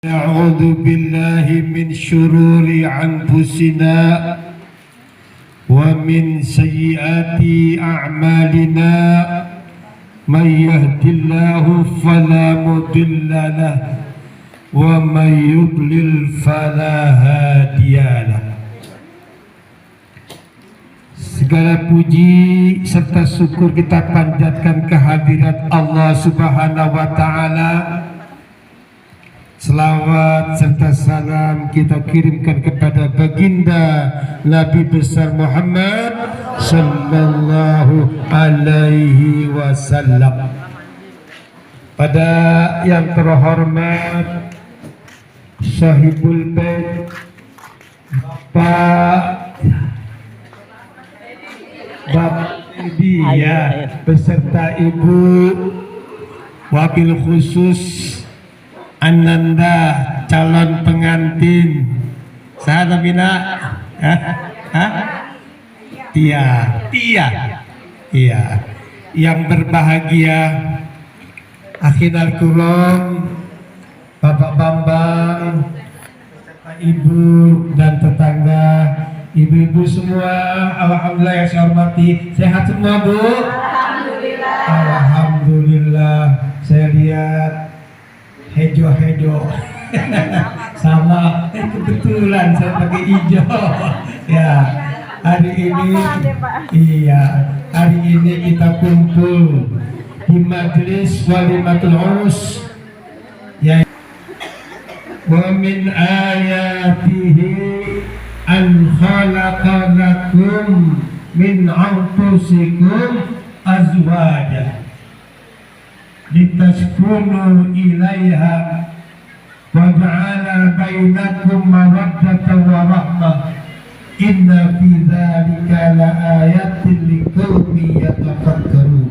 أعوذ بالله من شرور أنفسنا ومن سيئات أعمالنا من يهد الله فلا مضل له ومن يضلل فلا هادي له. Segala puji serta syukur kita panjatkan kehadirat Allah Subhanahu wa Ta'ala. Selawat serta salam kita kirimkan kepada baginda Nabi besar Muhammad sallallahu alaihi wasallam. Pada yang terhormat Sahibul Bait Bapak dia beserta Ibu wabil khusus Ananda calon pengantin Sahabat Bina Iya yang berbahagia Akhirul Kuron Bapak Bambang Ibu dan tetangga ibu-ibu semua, alhamdulillah yang saya hormati, sehat semua Bu? Alhamdulillah. Alhamdulillah. Saya lihat hejo sama kebetulan saya pakai hijau ya hari ini kita kumpul di majelis walimatul urus ya wa min ayatihi an khalaqa lakum min anfusikum azwaja litaskunu ilaiha wa ja'ala bainakum mawaddatan wa rahmah inna fi dzalika laayatin liqaumin yatafakkarun.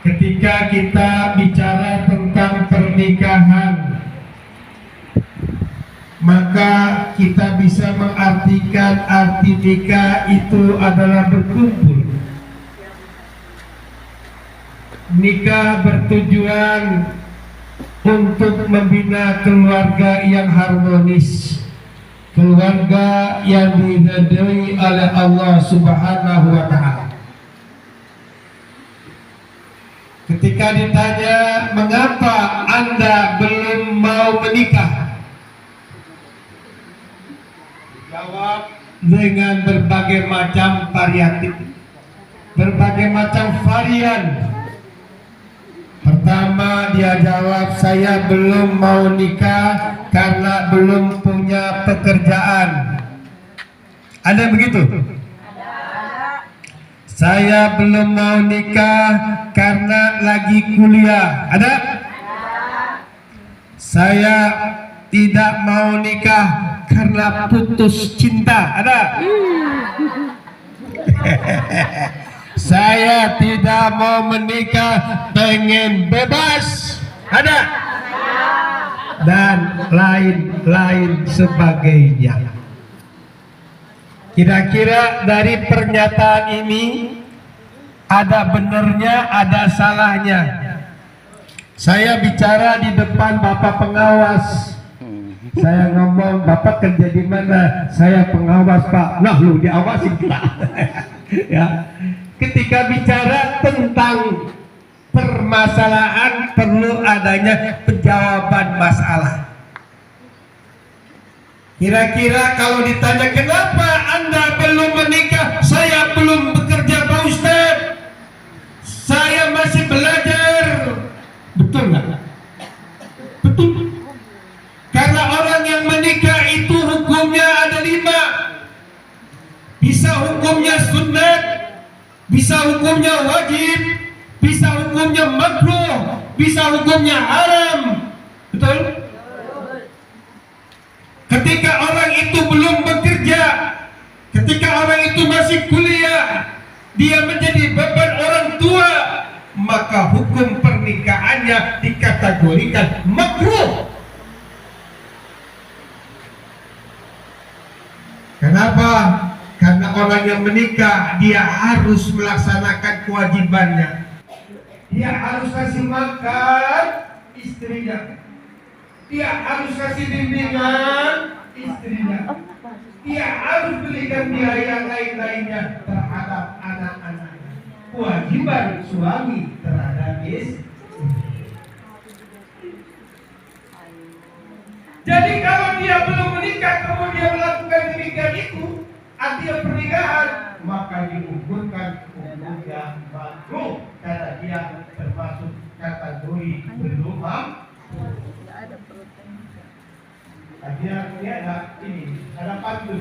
Ketika kita bicara tentang pernikahan, maka kita bisa mengartikan arti nikah itu adalah berkumpul. Nikah bertujuan untuk membina keluarga yang harmonis, keluarga yang diridhai oleh Allah Subhanahu wa Ta'ala. Ketika ditanya mengapa Anda belum mau menikah, jawab dengan berbagai macam variatif, berbagai macam varian. Pertama dia jawab, saya belum mau nikah karena belum punya pekerjaan. Ada begitu? Saya belum mau nikah karena lagi kuliah. Ada? Saya tidak mau nikah karena putus cinta. Ada? Saya tidak mau menikah, pengen bebas. Ada? Dan lain-lain sebagainya. Kira-kira dari pernyataan ini ada benernya, ada salahnya. Saya bicara di depan Bapak pengawas. Saya ngomong, Bapak kerja di mana? Saya pengawas Pak. Nah lu diawasi Pak. Ya. Ketika bicara tentang permasalahan perlu adanya penjawaban masalah. Kira-kira kalau ditanya kenapa Anda belum menikah? Saya belum bekerja Pak Ustadz. Saya masih belajar. Betul nggak? Betul. Karena orang yang menikah itu hukumnya ada 5. Bisa hukumnya sunat, bisa hukumnya wajib, bisa hukumnya makruh, bisa hukumnya haram. Betul? Ketika orang itu belum bekerja, ketika orang itu masih kuliah, dia menjadi beban orang tua, maka hukum pernikahannya dikategorikan makruh. Kenapa? Karena orang yang menikah dia harus melaksanakan kewajibannya. Dia harus kasih makan istrinya. Dia harus kasih bimbingan istrinya. Dia harus berikan biaya lain-lainnya terhadap anak-anaknya. Kewajiban suami terhadap istri. Jadi kalau dia belum menikah kemudian melakukan demikian itu, artinya pernikahan, maka digugurkan hukumnya makruh karena dia termasuk kategori belum mampu. Tadinya ada pantun.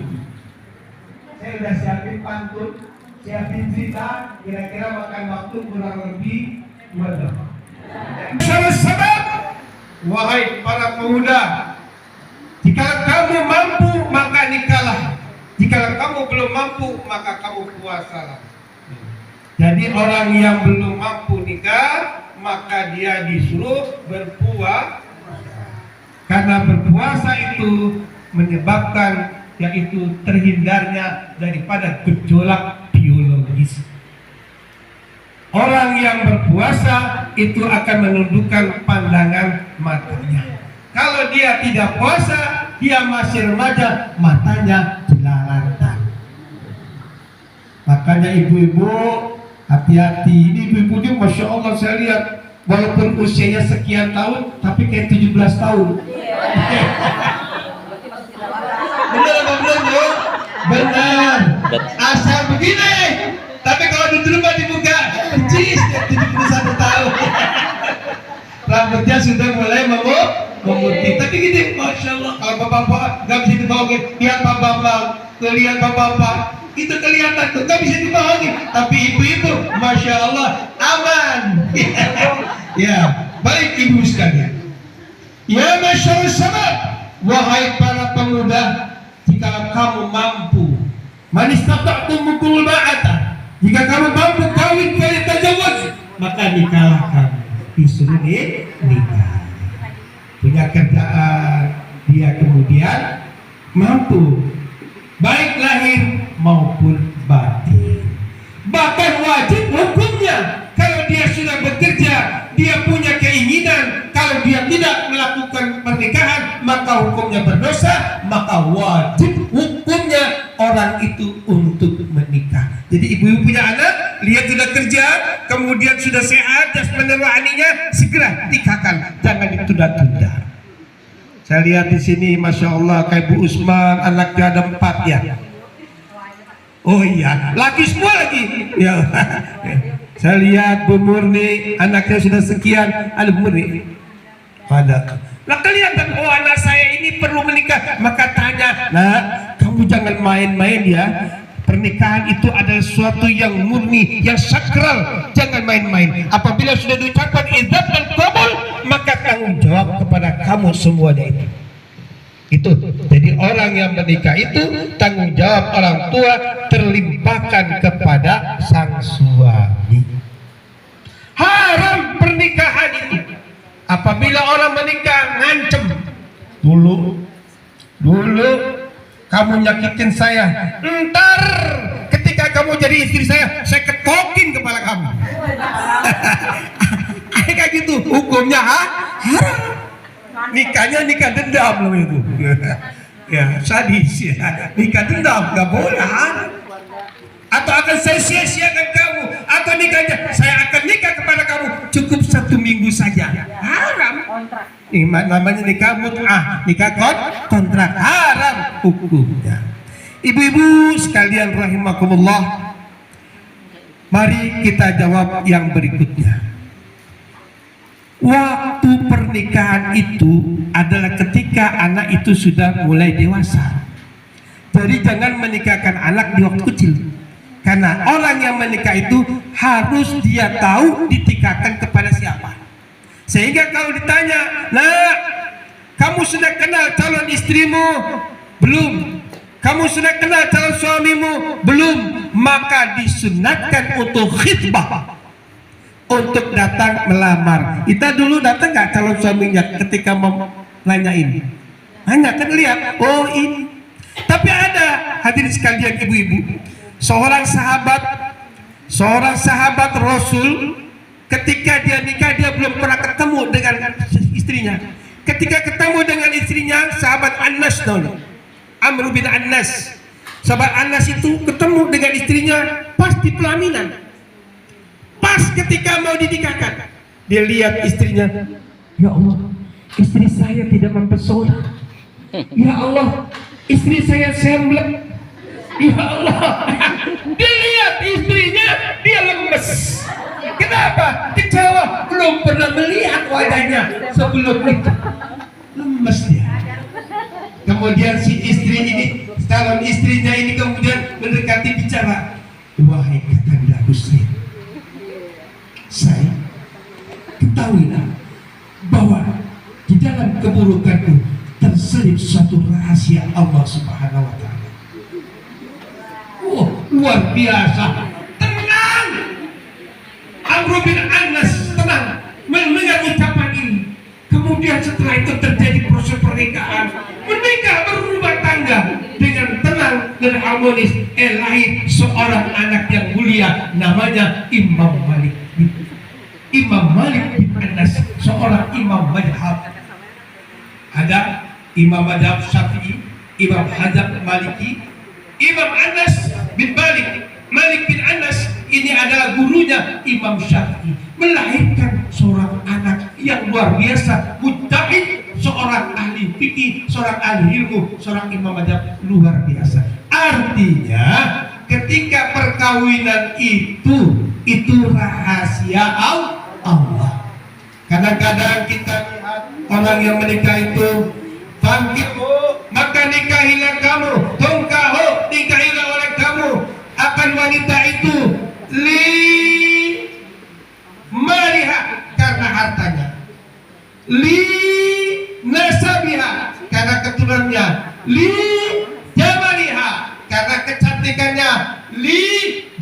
Saya udah siapin pantun, siapin cerita, kira-kira makan waktu kurang lebih 2 jam. Sebab, wahai para pemuda, jika kamu mampu maka nikahlah. Jika kamu belum mampu maka kamu puasalah. Jadi orang yang belum mampu nikah maka dia disuruh berpuasa. Karena berpuasa itu menyebabkan yaitu terhindarnya daripada gejolak biologis. Orang yang berpuasa itu akan menundukkan pandangan matanya. Kalau dia tidak puasa, dia masih remaja, matanya jelalatan. Makanya ibu-ibu hati-hati. Ini ibu-ibu ini Masya Allah saya lihat, walaupun usianya sekian tahun, tapi kayak 17 tahun. Benar apa belum bro? Benar. Asal begini. Tapi kalau di rumah dibuka, percis 71 tahun. Rambutnya sudah mulai memutih. Tapi gini, Masya Allah, kalau bapak-bapak nggak bisa dibohongin, lihat Pak Bambang, lihat bapak-bapak, itu kelihatan tuh nggak bisa dibohongin. Tapi ibu-ibu, Masya Allah, aman. Ya, baik ibu sekalian. Ya Masya Allah, wahai para pemuda, jika kamu mampu, manistata'tum minkumul ba'ata, jika kamu mampu kawin falyatazawwaj, maka nikahlah kamu. Disuruh nikah. Punya kerjaan, dia kemudian mampu baik lahir maupun batin. Bahkan wajib hukumnya kalau dia sudah bekerja, dia punya keinginan, kalau dia tidak melakukan pernikahan maka hukumnya berdosa, maka wajib hukumnya orang itu untuk menikah. Jadi ibu-ibu punya anak, lihat sudah kerja, kemudian sudah sehat jasmani rohaninya, segera nikahkan, jangan ditunda-tunda. Saya lihat di sini, Masya Allah, kayak Bu Usman, anaknya ada 4 ya. Oh iya, laki semua lagi. Ya. Saya lihat Bu Murni, anaknya sudah sekian, ada Bu Murni. Ada. Lah kelihatan, oh anak saya ini perlu menikah, maka tanya, nah kamu jangan main-main ya. Pernikahan itu adalah sesuatu yang murni, yang sakral, jangan main-main. Apabila sudah diucapkan idzan dan qabul, maka tanggung jawab kepada kamu semuanya itu. Jadi orang yang menikah itu tanggung jawab orang tua terlimpahkan kepada sang suami. Haram pernikahan itu. Apabila orang menikah ngancem, dulu kamu nyakitin saya, ntar ketika kamu jadi istri saya ketokin kepala kamu. Kayak gitu hukumnya haram. Nikahnya nikah dendam loh itu. Ya sadis ya. Nikah dendam nggak boleh haram. Atau akan saya sia-siakan kamu, atau nikahnya saya akan nikah kepada kamu cukup 1 minggu saja, haram. Ini namanya nikah mut'ah, nikah kontrak, haram hukumnya. Ibu-ibu sekalian rahimakumullah, mari kita jawab yang berikutnya. Waktu pernikahan itu adalah ketika anak itu sudah mulai dewasa. Jadi jangan menikahkan anak di waktu kecil. Karena orang yang menikah itu harus dia tahu ditikahkan kepada siapa. Sehingga kalau ditanya, nah kamu sudah kenal calon istrimu? Belum. Kamu sudah kenal calon suamimu? Belum. Maka disunatkan untuk khitbah, untuk datang melamar. Kita dulu datang nggak calon suaminya ketika mau nanyain? Hanya kan lihat, oh ini. Tapi ada hadirin sekalian ibu-ibu, seorang sahabat Rasul, ketika dia nikah dia belum pernah ketemu dengan istrinya. Ketika ketemu dengan istrinya, sahabat Anas, Amr bin Anas, sahabat Anas itu ketemu dengan istrinya pas di pelaminan, pas ketika mau dinikahkan. Dia lihat istrinya, ya Allah, istri saya tidak mempesona. Ya Allah, istri saya semblek. Ya Allah, dia lihat istrinya, dia lemes. Kenapa? Kecewa, belum pernah melihat wajahnya sebelum itu. Lemes dia. Kemudian si istri ini, calon istrinya ini kemudian mendekati bicara, wahai kakanda Husain, saya ketahuilah bahwa di dalam keburukanku terselip suatu rahasia Allah Subhanahu wa Ta'ala. Luar biasa, tenang. Amr bin Anas tenang mendengar ucapan ini. Kemudian setelah itu terjadi proses pernikahan, menikah berumah tangga dengan tenang dan harmonis. Lahir seorang anak yang mulia, namanya Imam Malik. Imam Malik bin Anas, seorang imam madhab. Ada Imam madhab Syafi'i, Imam Hazm Maliki. Imam Anas bin Malik bin Anas ini adalah gurunya Imam Syafi'i, melahirkan seorang anak yang luar biasa, mujtahid, seorang ahli fikih, seorang ahli ilmu, seorang imam madhab luar biasa. Artinya ketika perkawinan itu rahasia Allah. Kadang-kadang kita lihat orang yang menikah itu, "Fankihu, maka nikahilah kamu, tungkahu, nikahilah oleh kamu akan wanita itu, li maliha, karena hartanya, li nasabiha, karena keturunannya, li jamaliha, karena kecantikannya, li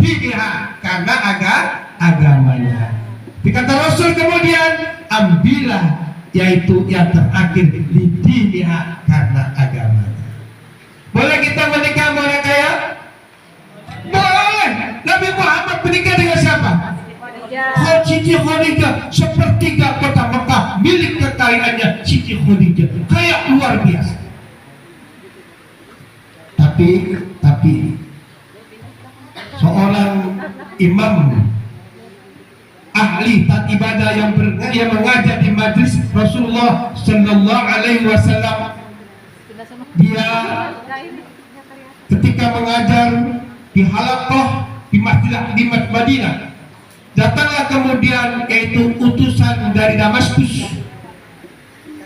diniha, karena agamanya." Dikata Rasul kemudian, ambillah, yaitu yang terakhir, lidiniha, karena agamanya. Boleh kita menikah sama orang kaya? Boleh. Nabi Muhammad menikah dengan siapa? Siti Khadijah, sepertiga kota Mekah milik kekayaannya Siti Khadijah, kaya luar biasa. Tapi seorang imam ahli taat ibadah yang mengajar di majlis Rasulullah Sallallahu Alaihi Wasallam, dia ketika mengajar di halaqah di Masjid Madinah, datanglah kemudian yaitu utusan dari Damaskus,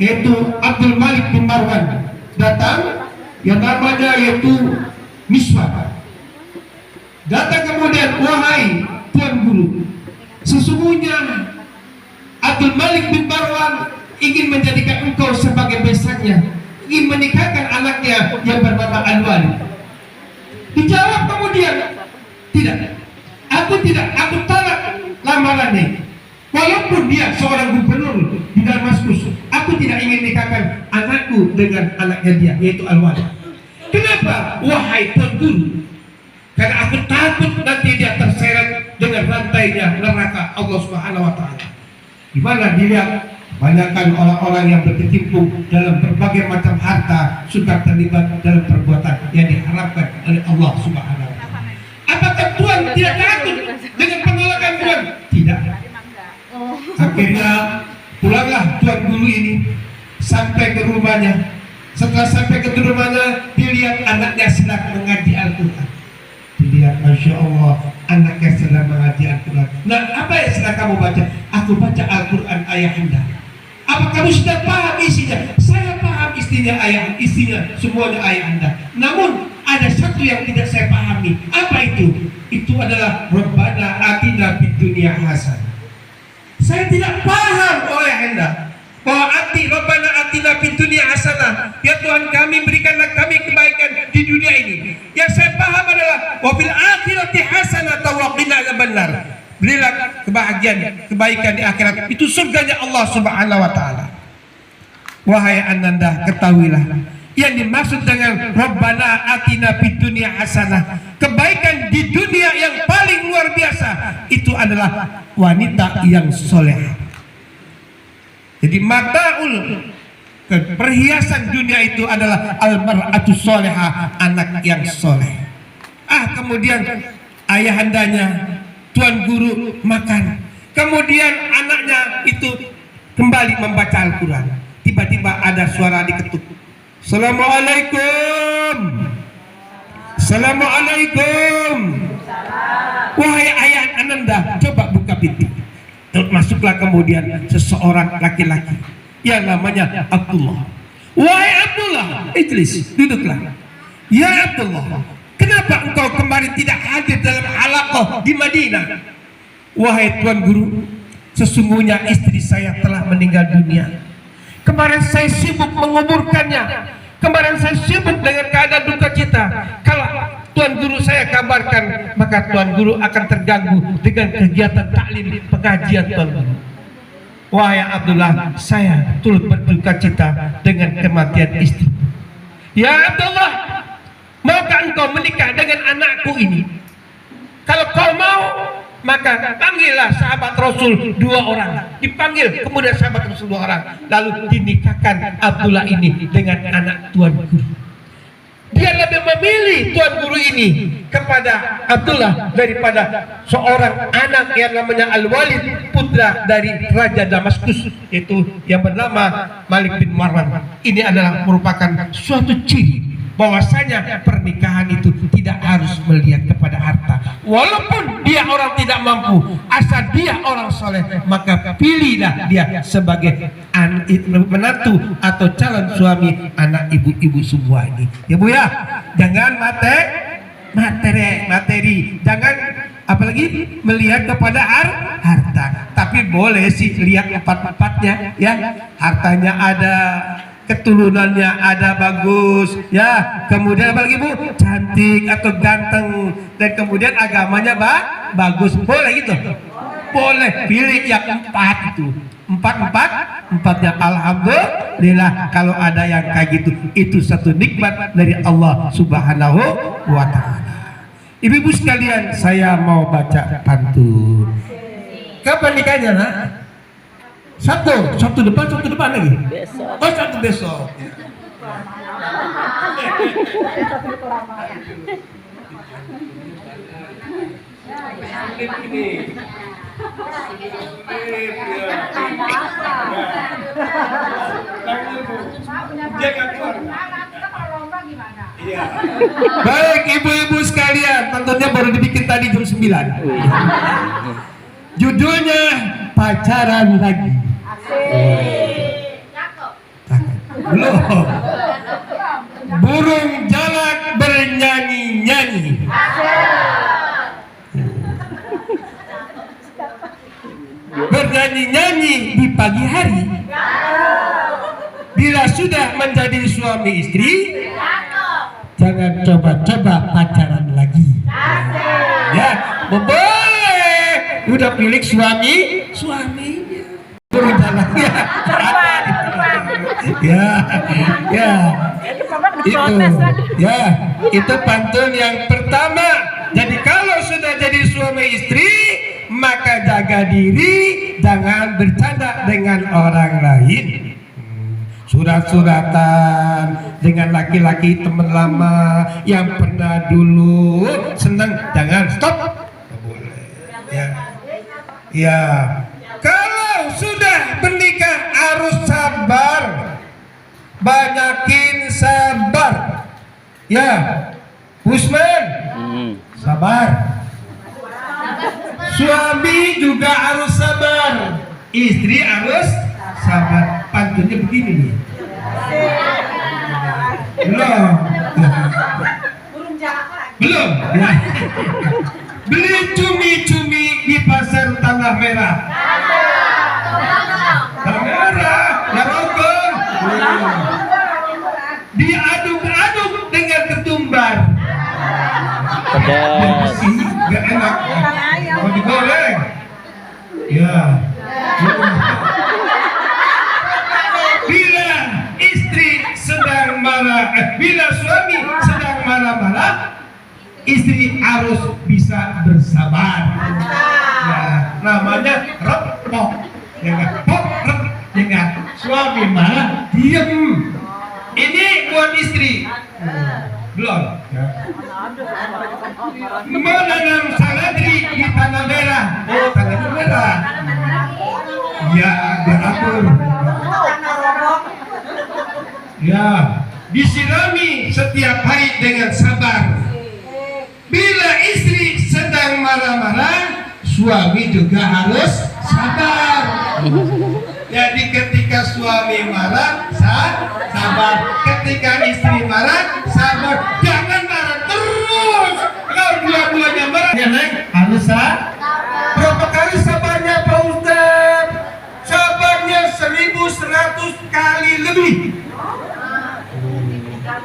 yaitu Abdul Malik bin Marwan datang, yang namanya yaitu Miswah. Datang kemudian, wahai Tuan Guru, sesungguhnya Abdul Malik bin Marwan ingin menjadikan engkau sebagai besannya, ingin menikahkan anaknya yang bernama Al-Walid. Dijawab kemudian, tidak, aku tolak lamarannya. Walaupun dia seorang gubernur di Damaskus, aku tidak ingin menikahkan anakku dengan anaknya dia, yaitu Al-Walid. Kenapa? Wahai Tuan Guru, karena aku takut nanti dia terseret dengan rantainya neraka Allah Subhanahu wa Ta'ala, di mana dilihat banyakkan orang-orang yang berkecimpung dalam berbagai macam harta, suka terlibat dalam perbuatan yang diharapkan oleh Allah Subhanahu wa Ta'ala. Apakah Tuhan tidak takut dengan penolakan Tuhan? Tidak. Akhirnya pulanglah Tuan Guru ini sampai ke rumahnya. Setelah sampai ke rumahnya, dilihat anaknya sedang mengaji Al-Quran. Dilihat, Masya Allah, anaknya sedang mengaji Al-Quran. Nah, apa yang sedang kamu baca? Aku baca Al-Quran ayahanda. Apa kamu sudah paham isinya? Saya paham isinya semuanya ayahanda. Namun ada satu yang tidak saya pahami. Apa itu? Itu adalah Rabbana atina fid dunya hasanah. Saya tidak paham ayahanda bahwa Rabbana atina fid dunya hasanah, ya Tuhan kami, berikanlah kami kebaikan di dunia ini. Yang saya paham adalah wa fil akhirati hasanah wa qina adzabannar. Berilah kebahagiaan, kebaikan di akhirat, itu surganya Allah Subhanahu wa Ta'ala. Wahai ananda, ketahuilah yang dimaksud dengan Rabbana atina fid dunya hasanah, kebaikan di dunia yang paling luar biasa, itu adalah wanita yang soleh. Jadi mataul, perhiasan dunia itu adalah al-mar'atu sholihah, anak yang soleh. Kemudian ayahandanya, tuan guru makan. Kemudian anaknya itu kembali membaca Al-Quran. Tiba-tiba ada suara diketuk. Assalamualaikum. Assalamualaikum. Wahai ayah Ananda, coba buka pintu. Masuklah kemudian seseorang laki-laki yang namanya Abdullah. Wahai Abdullah, ijlis, duduklah. Ya Abdullah, kenapa engkau kemarin tidak hadir dalam halaqah di Madinah? Wahai tuan guru, sesungguhnya istri saya telah meninggal dunia. Kemarin saya sibuk menguburkannya. Kemarin saya sibuk dengan keadaan duka cita. Kalau tuan guru saya kabarkan, maka tuan guru akan terganggu dengan kegiatan taklim pengajian tuan guru. Wahai Abdullah, saya turut berduka cita dengan kematian istri. Ya Abdullah, maukah engkau menikah dengan anakku ini? Kalau kau mau, maka panggillah sahabat Rasul 2 orang. Dipanggil kemudian sahabat Rasul 2 orang, lalu dinikahkan Abdullah ini dengan anak tuan guru. Dia lebih memilih tuan guru ini kepada Abdullah daripada seorang anak yang namanya Al-Walid, putra dari Raja Damaskus, yaitu yang bernama Malik bin Marwan. Ini adalah merupakan suatu ciri bahwasanya pernikahan itu tidak harus melihat kepada harta. Walaupun dia orang tidak mampu, asal dia orang soleh, maka pilihlah dia sebagai menantu atau calon suami anak ibu-ibu semua ini. Ya Bu ya, jangan materi, jangan apalagi melihat kepada harta. Tapi boleh sih lihat empat-empatnya, ya. Hartanya ada, keturunannya ada bagus, ya. Kemudian apalagi Bu, cantik atau ganteng, dan kemudian agamanya bagus, boleh gitu. Boleh pilih yang 4 itu. Empatnya alhamdulillah kalau ada yang kayak gitu. Itu satu nikmat dari Allah Subhanahu wa Ta'ala. Ibu-ibu sekalian, saya mau baca pantun. Kapan nikahnya, Nak? Sabtu depan lagi. Besok. Oh, Sabtu besok. Baik ibu-ibu sekalian, tentunya baru dibikin tadi jam 9. Judulnya pacaran lagi. Belum. Burung jalak bernyanyi-nyanyi. Bernyanyi-nyanyi di pagi hari. Bila sudah menjadi suami istri, jangan coba-coba pacaran lagi. Ya, boleh. Udah pilih suaminya. Burung jalaknya. Itu pantun yang pertama. Jadi kalau sudah jadi suami istri, maka jaga diri, jangan bercanda dengan orang lain. Surat-suratan dengan laki-laki teman lama yang pernah dulu senang, jangan, stop. Boleh. Ya. Kalau sudah menikah harus sabar, banyakin sabar. Ya, Usman, sabar. Suami juga harus sabar, istri harus sabar. Pantunnya begini nih. Belum. Ya. Beli cumi-cumi di pasar Tanah Merah. Tanah Merah, Narogong. Diaduk-aduk dengan ketumbar. Pedas. Gak enak. Mau digoreng. Ya. Bila istri sedang marah, bila suami sedang marah-marah, istri harus bisa bersabar. Ya, namanya repok. Ya, dengan suami marah, diem. Ini buat istri. Belum. Menanam saladri di tanah merah. Oh, tanah merah. Ya, diatur. Ya, disirami setiap hari dengan sabar. Bila istri sedang marah-marah, suami juga harus sabar. Jadi ketika suami marah, sabar. Ketika istri marah, sabar. Jangan marah terus. Kalau dua-duanya marah, ya Neng, harus sabar. Berapa kali sabarnya Pak Ustaz? Sabarnya 1100 kali lebih.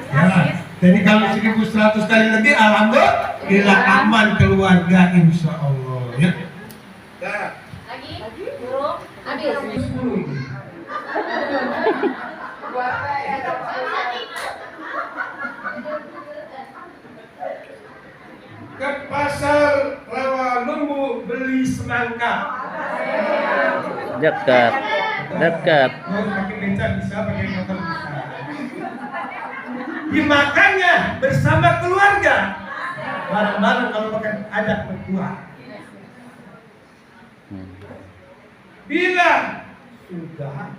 Ya, jadi kalau 1100 kali lebih, alhamdulillah aman keluarga, insya Allah. Ya. Lagi, burung, habis. Ke pasar Rawalumbu beli semangka. Dekat. Mau pakai beca bisa, pakai motor bisa. Dimakannya bersama keluarga. Bareng-bareng kalau pakai ajak mertua. Bila sudah,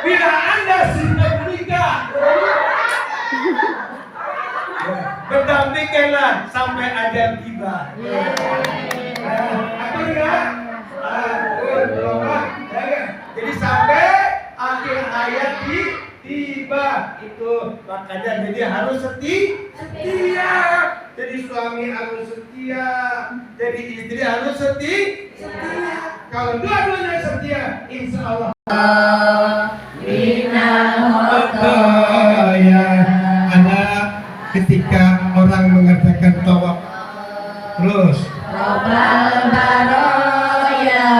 bila Anda sudah menikah, berdampinganlah sampai ajal tiba. Jadi sampai akhir hayat tiba itu, makanya jadi harus setia. Jadi suami harus setia, jadi istri harus setia. Kalau dua-duanya setia, insya Allah. Ya, ada ketika orang mengatakan tawaf terus. Robbal baroya,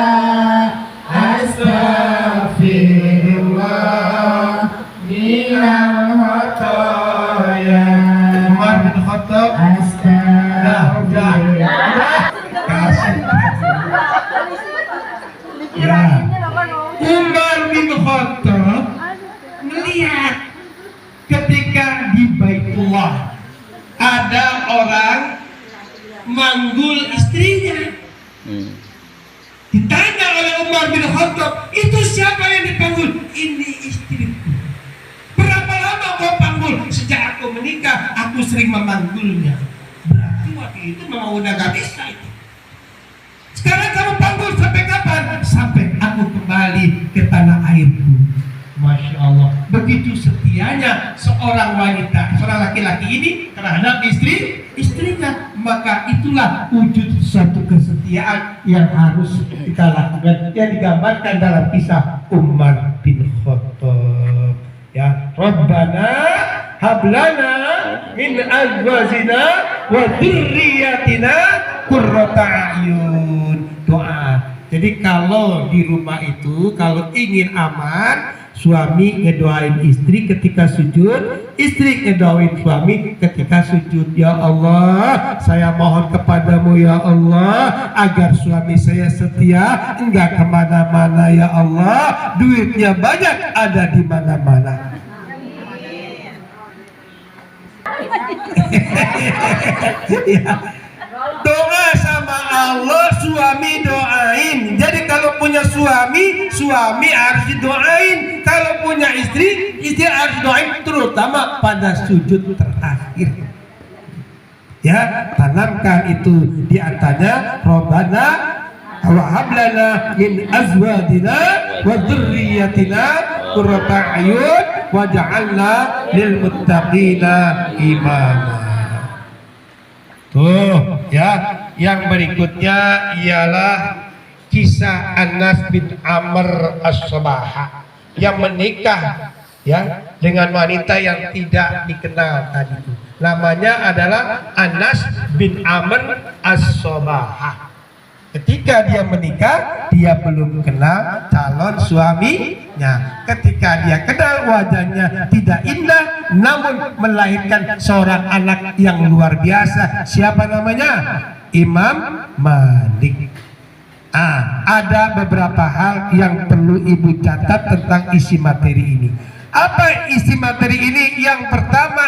astagfirullah, minal khotoya. Umar bin Khattab, Umar bin Khattab melihat ketika di Baitullah ada orang manggul istrinya. Ditanya oleh Umar bin Khattab, itu siapa yang dipanggul? Ini istriku. Berapa lama kau panggul? Sejak aku menikah, aku sering memanggulnya. Berarti waktu itu memang udah gak bisa itu. Sekarang kamu panggul sampai kapan? Sampai aku kembali ke tanah airku. Masya Allah, begitu setianya seorang wanita, seorang laki-laki ini terhadap istrinya, maka itulah wujud suatu kesetiaan yang harus kita lakukan, yang digambarkan dalam kisah Umar bin Khattab. Ya, Rabbana hablana min azwajina wa dzurriyyatina qurrata a'yun. Doa. Jadi kalau di rumah itu, kalau ingin aman, suami ngedoain istri ketika sujud, istri ngedoain suami ketika sujud. Ya Allah, saya mohon kepadamu ya Allah, agar suami saya setia, enggak kemana-mana ya Allah, duitnya banyak ada di mana-mana. Ya. Doa sama Allah, suami doain. Jadi kalau punya suami, suami harus didoain. Kalau punya istri, istri harus doain, terutama pada sujud terakhir. Ya, tanamkan itu di antaranya Rabbana wa hab lana min azwajina wa dzurriyyatina qurrata a'yun waj'alna lil muttaqina imama. Tuh, ya, yang berikutnya ialah kisah Anas bin Amr as-Sabaha yang menikah ya dengan wanita yang tidak dikenal tadi itu. Namanya adalah Anas bin Amr as-Sabaha. Ketika dia menikah, dia belum kenal calon suaminya. Ketika dia kenal, wajahnya tidak indah, namun melahirkan seorang anak yang luar biasa. Siapa namanya? Imam Malik. Ada beberapa hal yang perlu ibu catat tentang isi materi ini. Apa isi materi ini? Yang pertama,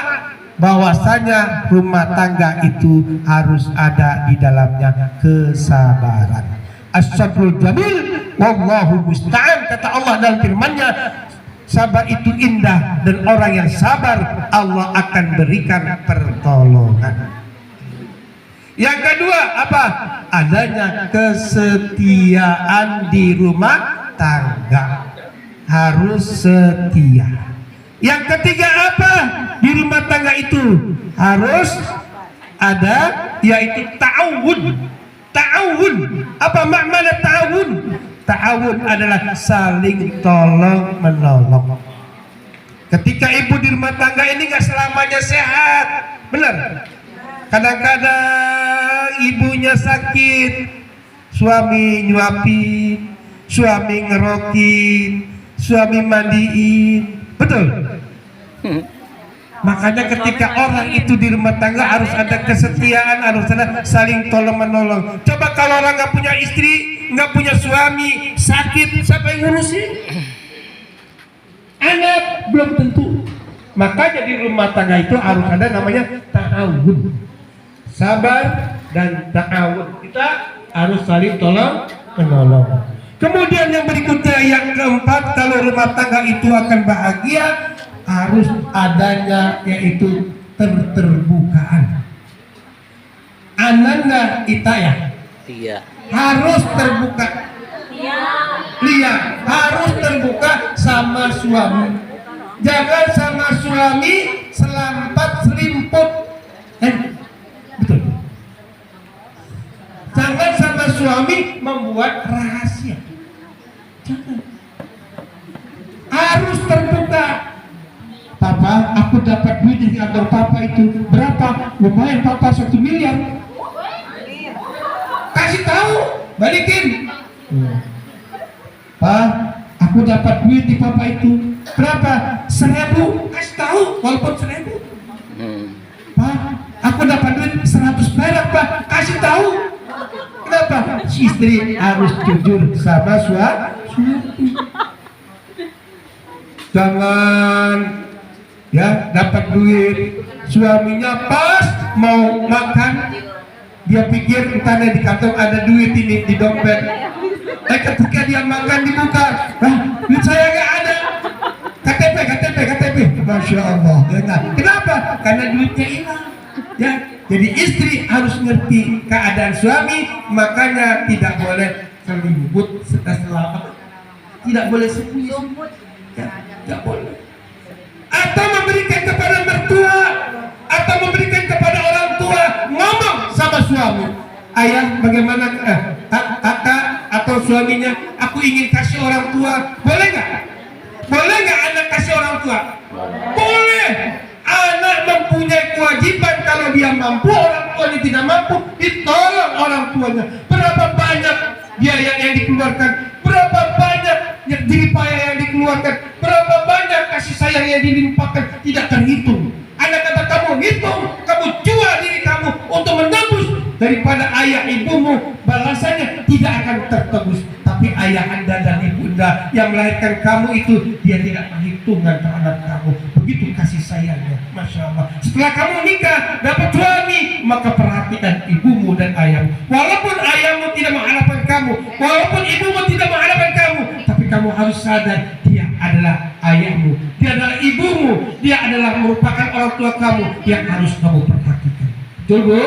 bahwasanya rumah tangga itu harus ada di dalamnya kesabaran. As-sabrul jamil wallahu musta'an, kata Allah dalam firman-Nya. Sabar itu indah, dan orang yang sabar Allah akan berikan pertolongan. Yang kedua apa? Adanya kesetiaan di rumah tangga, harus setia. Yang ketiga apa? Di rumah tangga itu harus ada, yaitu ta'awun. Ta'awun, apa makna ta'awun? Ta'awun adalah saling tolong menolong. Ketika ibu di rumah tangga ini nggak selamanya sehat, benar? Kadang-kadang ibunya sakit, suami nyuapin, suami ngerokin, suami mandiin, betul? Makanya ketika orang itu di rumah tangga harus ada kesetiaan, harus ada saling tolong menolong. Coba kalau orang nggak punya istri, nggak punya suami, sakit, siapa yang ngurusin? Anak belum tentu. Makanya di rumah tangga itu harus ada namanya ta'awun. Sabar dan ta'awun, kita harus saling tolong menolong. Kemudian yang berikutnya, yang keempat, kalau rumah tangga itu akan bahagia, harus adanya yaitu terbukaan. Ananda itaya, iya, harus terbuka. Iya, harus terbuka sama suami. Jangan sama suami selampat selimput. Betul. Jangan sama suami membuat rahasia. Jangan. Harus terbuka. Papa, aku dapat duit di kantor papa itu berapa? Lumayan papa, 1 miliar. Kasih tahu, balikin. Pak, aku dapat duit di papa itu berapa? 1.000. Kasih tahu, walaupun 1.000. Pak, aku dapat duit 100 perak, Pak. Kasih tahu. Kenapa? Si istri harus jujur sama suami. Jangan ya dapat duit, suaminya pas mau makan dia pikir entah di kantong ada duit ini di dompet. Ketika dia makan dibuka, duit saya nggak ada. KTP. Masya Allah. Kenapa? Karena duitnya hilang. Ya, jadi istri harus ngerti keadaan suami, makanya tidak boleh selingkuh setelah tidak boleh sembunyi. Ya, tidak boleh. Atau memberikan kepada mertua, atau memberikan kepada orang tua, ngomong sama suami, ayah bagaimana, kakak atau suaminya, aku ingin kasih orang tua, boleh nggak? Boleh nggak anak kasih orang tua? Boleh. Anak mempunyai kewajiban, kalau dia mampu, orang tuanya tidak mampu, ditolong orang tuanya. Berapa banyak biaya yang dikeluarkan, berapa banyak jeripaya yang dikeluarkan, berapa banyak kasih sayang yang dilimpahkan, tidak terhitung. Anak kata kamu hitung, kamu jual diri kamu untuk menebus daripada ayah ibumu, balasannya tidak akan tertebus. Tapi ayah anda dan ibunda yang melahirkan kamu itu, dia tidak perhitungan terhadap kamu. Begitu kasih sayangnya, Masya Allah. Setelah kamu nikah, dapat suami, maka perhatikan ibumu dan ayahmu. Walaupun ayahmu tidak mengharapkan kamu, walaupun ibumu tidak mengharapkan kamu, tapi kamu harus sadar, dia adalah ayahmu, dia adalah ibumu, dia adalah merupakan orang tua kamu yang harus kamu perhatikan. Betul, Bu?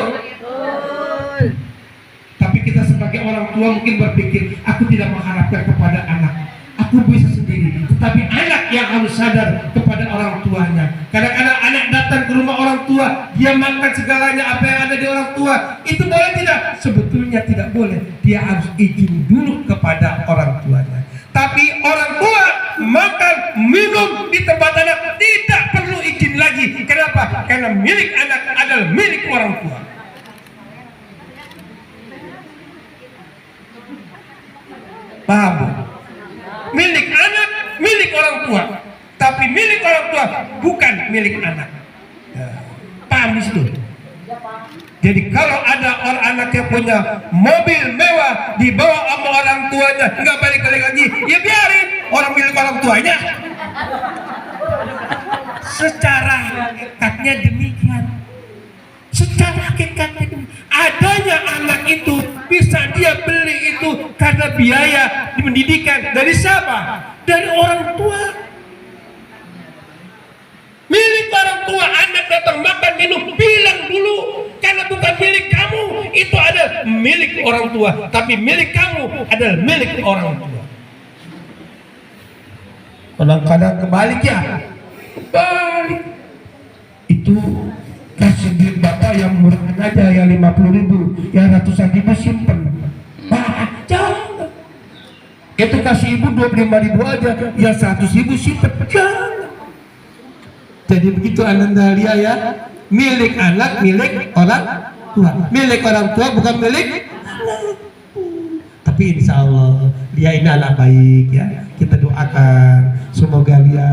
Tapi kita sebagai orang tua mungkin berpikir, aku tidak mengharapkan kepada anak, aku bisa sendiri. Tetapi anak yang harus sadar kepada orang tuanya. Kadang-kadang anak datang ke rumah orang tua, dia makan segalanya apa yang ada di orang tua. Itu boleh tidak? Sebetulnya tidak boleh. Dia harus izin dulu kepada orang tuanya. Tapi orang tua makan, minum di tempat anak tidak perlu izin lagi. Kenapa? Karena milik anak adalah milik orang tua. Paham? Milik anak, milik orang tua. Tapi milik orang tua bukan milik anak. Paham di situ? Jadi kalau ada orang anak yang punya mobil mewah dibawa sama orang tuanya nggak balik lagi, ya biarin orang milik orang tuanya. Secara hakikatnya demikian. Secara hakikatnya demikian. Adanya anak itu bisa dia beli itu karena biaya pendidikan dari siapa? Dari orang tua. Milik orang tua, anak datang makan minum bilang dulu, karena bukan milik kamu, itu adalah milik orang tua, tapi milik kamu adalah milik orang tua. Kadang-kadang kebalik ya, kebalik. Itu kasih duit bapak yang murah aja, yang 50.000, yang ratusan ribu simpen. Jangan. Itu kasih ibu 25.000 aja, yang 100.000 simpen. Jangan. Jadi begitu Anandalia ya, milik anak, milik orang tua. Milik orang tua bukan milik anak. Tapi insya Allah dia ini anak baik ya. Kita doakan semoga dia